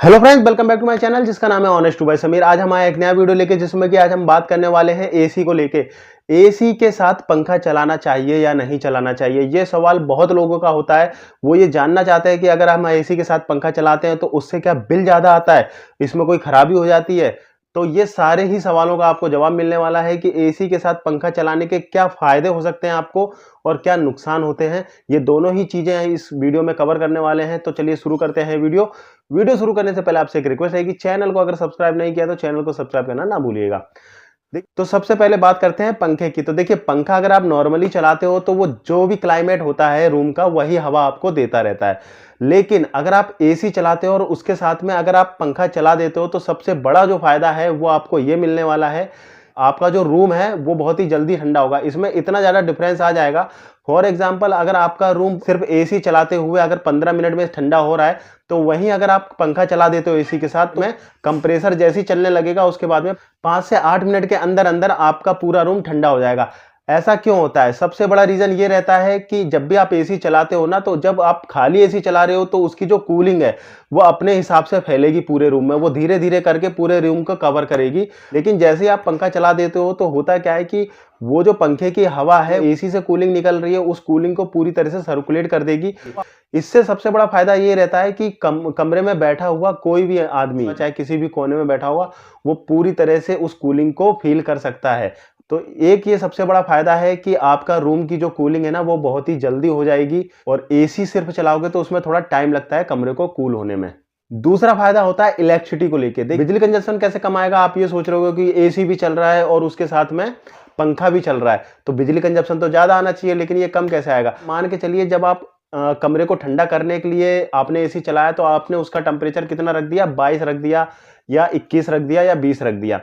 Hello friends, welcome back to my channel जिसका नाम है ऑनेस्ट टू बाय समीर। आज हम आए एक नया वीडियो लेके जिसमें कि आज हम बात करने वाले हैं एसी को लेके। एसी के साथ पंखा चलाना चाहिए या नहीं चलाना चाहिए, ये सवाल बहुत लोगों का होता है। वो ये जानना चाहते हैं कि अगर हम एसी के साथ पंखा चलाते हैं तो उससे क्या बिल ज़्यादा आता है, इसमें कोई खराबी हो जाती है। तो ये सारे ही सवालों का आपको जवाब मिलने वाला है कि एसी के साथ पंखा चलाने के क्या फ़ायदे हो सकते हैं आपको और क्या नुकसान होते हैं। ये दोनों ही चीज़ें इस वीडियो में कवर करने वाले हैं। तो चलिए शुरू करते हैं वीडियो शुरू करने से पहले आपसे एक रिक्वेस्ट है कि चैनल को अगर सब्सक्राइब नहीं किया तो चैनल को सब्सक्राइब करना ना भूलिएगा। तो सबसे पहले बात करते हैं पंखे की। तो देखिए, पंखा अगर आप नॉर्मली चलाते हो तो वो जो भी क्लाइमेट होता है रूम का वही हवा आपको देता रहता है। लेकिन अगर आप एसी चलाते हो और उसके साथ में अगर आप पंखा चला देते हो तो सबसे बड़ा जो फायदा है वो आपको ये मिलने वाला है, आपका जो रूम है वो बहुत ही जल्दी ठंडा होगा। इसमें इतना ज़्यादा डिफरेंस आ जाएगा। फॉर एग्जाम्पल, अगर आपका रूम सिर्फ एसी चलाते हुए अगर 15 मिनट में ठंडा हो रहा है, तो वहीं अगर आप पंखा चला देते हो एसी के साथ में, कंप्रेसर जैसी चलने लगेगा उसके बाद में 5 से 8 मिनट के अंदर अंदर आपका पूरा रूम ठंडा हो जाएगा। ऐसा क्यों होता है? सबसे बड़ा रीजन ये रहता है कि जब भी आप एसी चलाते हो ना, तो जब आप खाली एसी चला रहे हो तो उसकी जो कूलिंग है वो अपने हिसाब से फैलेगी पूरे रूम में, वो धीरे धीरे करके पूरे रूम को कवर करेगी। लेकिन जैसे ही आप पंखा चला देते हो तो होता क्या है कि वो जो पंखे की हवा है, एसी से कूलिंग निकल रही है, उस कूलिंग को पूरी तरह से सर्कुलेट कर देगी। इससे सबसे बड़ा फायदा ये रहता है कि कमरे में बैठा हुआ कोई भी आदमी, चाहे किसी भी कोने में बैठा हुआ, वो पूरी तरह से उस कूलिंग को फील कर सकता है। तो एक ये सबसे बड़ा फायदा है कि आपका रूम की जो कूलिंग है ना वो बहुत ही जल्दी हो जाएगी। और एसी सिर्फ चलाओगे तो उसमें थोड़ा टाइम लगता है कमरे को कूल होने में। दूसरा फायदा होता है इलेक्ट्रिसिटी को लेके। बिजली कंजप्शन कैसे कम आएगा, आप ये सोच रहे हो कि एसी भी चल रहा है और उसके साथ में पंखा भी चल रहा है तो बिजली कंजप्शन तो ज्यादा आना चाहिए, लेकिन ये कम कैसे आएगा? मान के चलिए, जब आप कमरे को ठंडा करने के लिए आपने एसी चलाया तो आपने उसका टेम्परेचर कितना रख दिया, 22 रख दिया या 21 रख दिया या 20 रख दिया।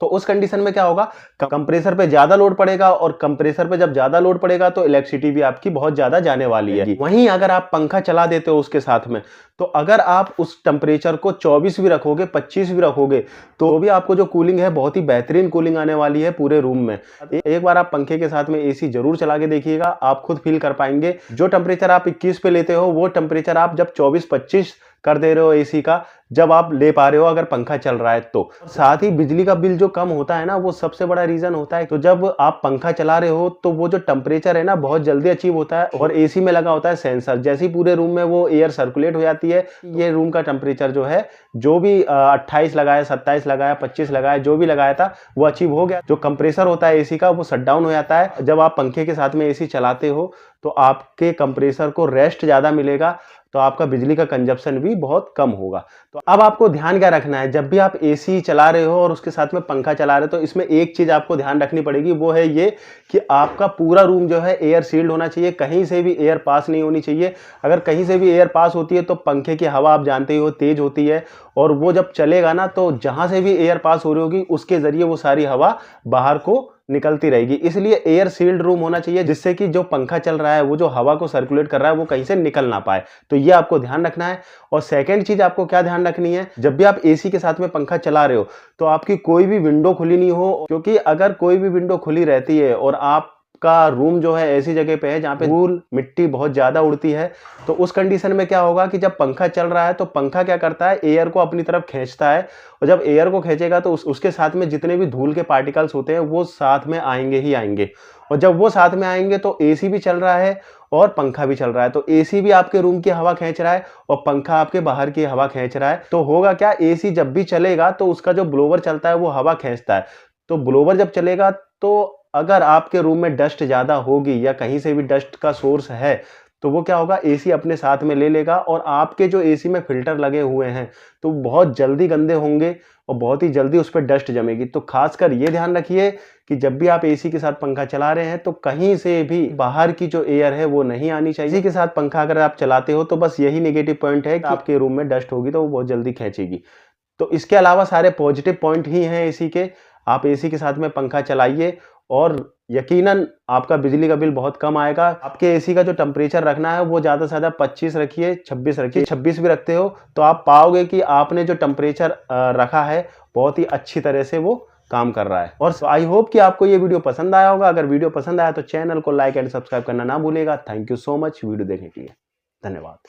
तो उस कंडीशन में क्या होगा, कंप्रेसर पे ज्यादा लोड पड़ेगा और कंप्रेसर पे जब ज्यादा लोड पड़ेगा तो इलेक्ट्रिसिटी भी आपकी बहुत ज्यादा जाने वाली है। वहीं अगर आप पंखा चला देते हो उसके साथ में, तो अगर आप उस टेम्परेचर को 24 भी रखोगे, 25 भी रखोगे, तो भी आपको जो कूलिंग है बहुत ही बेहतरीन कूलिंग आने वाली है पूरे रूम में। एक बार आप पंखे के साथ में एसी जरूर चला के देखिएगा, आप खुद फील कर पाएंगे। जो टेम्परेचर आप 21 पे लेते हो वो टेम्परेचर आप जब 24-25 कर दे रहे हो एसी का, जब आप ले पा रहे हो अगर पंखा चल रहा है तो। साथ ही बिजली का बिल जो कम होता है ना, वो सबसे बड़ा रीजन होता है। तो जब आप पंखा चला रहे हो तो वो जो टेम्परेचर है ना बहुत जल्दी अचीव होता है। और एसी में लगा होता है सेंसर, जैसे ही पूरे रूम में वो एयर सर्कुलेट हो जाती है, ये रूम का टेम्परेचर जो है, जो भी 28 लगाया, 27 लगाया, 25 लगाया, जो भी लगाया था वो अचीव हो गया। जो कंप्रेसर होता है एसी का वो शट डाउन हो जाता है। जब आप पंखे के साथ में एसी चलाते हो तो आपके कंप्रेसर को रेस्ट ज्यादा मिलेगा, तो आपका बिजली का कंजप्शन भी बहुत कम होगा। तो अब आपको ध्यान क्या रखना है, जब भी आप एसी चला रहे हो और उसके साथ में पंखा चला रहे हो, तो इसमें एक चीज आपको ध्यान रखनी पड़ेगी, वो है ये कि आपका पूरा रूम जो है एयर सील्ड होना चाहिए। कहीं से भी एयर पास नहीं होनी चाहिए। अगर कहीं से भी एयर पास होती है तो पंखे की हवा आप जानते ही हो तेज होती है, और वो जब चलेगा ना तो जहां से भी एयर पास हो रही होगी उसके जरिए वो सारी हवा बाहर को निकलती रहेगी। इसलिए एयर सील्ड रूम होना चाहिए, जिससे कि जो पंखा चल रहा है वो जो हवा को सर्कुलेट कर रहा है वो कहीं से निकल ना पाए। तो ये आपको ध्यान रखना है। और सेकंड चीज आपको क्या ध्यान रखनी है, जब भी आप एसी के साथ में पंखा चला रहे हो तो आपकी कोई भी विंडो खुली नहीं हो, क्योंकि अगर कोई भी विंडो खुली रहती है और आपका रूम जो है ऐसी जगह पे है जहां पे धूल मिट्टी बहुत ज्यादा उड़ती है, तो उस कंडीशन में क्या होगा कि जब पंखा चल रहा है तो पंखा क्या करता है, एयर को अपनी तरफ खींचता है। और जब एयर को खींचेगा तो उसके साथ में जितने भी धूल के पार्टिकल्स होते हैं वो साथ में आएंगे ही आएंगे। और जब वो साथ में आएंगे तो एसी भी चल रहा है और पंखा भी चल रहा है, तो एसी भी आपके रूम की हवा खींच रहा है और पंखा आपके बाहर की हवा खींच रहा है। तो होगा क्या, एसी जब भी चलेगा तो उसका जो ब्लोवर चलता है वो हवा खींचता है। तो ब्लोवर जब चलेगा तो अगर आपके रूम में डस्ट ज्यादा होगी या कहीं से भी डस्ट का सोर्स है, तो वो क्या होगा, एसी अपने साथ में ले लेगा और आपके जो एसी में फिल्टर लगे हुए हैं तो बहुत जल्दी गंदे होंगे और बहुत ही जल्दी उस पर डस्ट जमेगी। तो खासकर ये ध्यान रखिए कि जब भी आप एसी के साथ पंखा चला रहे हैं तो कहीं से भी बाहर की जो एयर है वो नहीं आनी चाहिए। एसी के साथ पंखा अगर आप चलाते हो तो बस यही नेगेटिव पॉइंट है कि आपके रूम में डस्ट होगी तो वो बहुत जल्दी खींचेगी। तो इसके अलावा सारे पॉजिटिव पॉइंट ही हैं एसी के। आप एसी के साथ में पंखा चलाइए और यकीनन आपका बिजली का बिल बहुत कम आएगा। आपके एसी का जो टेम्परेचर रखना है वो ज़्यादा से ज़्यादा 25 रखिए, 26 रखिए। 26 भी रखते हो तो आप पाओगे कि आपने जो टेम्परेचर रखा है बहुत ही अच्छी तरह से वो काम कर रहा है। और आई होप कि आपको ये वीडियो पसंद आया होगा। अगर वीडियो पसंद आया तो चैनल को लाइक एंड सब्सक्राइब करना ना भूलिएगा। Thank you so much video देखने के लिए। धन्यवाद।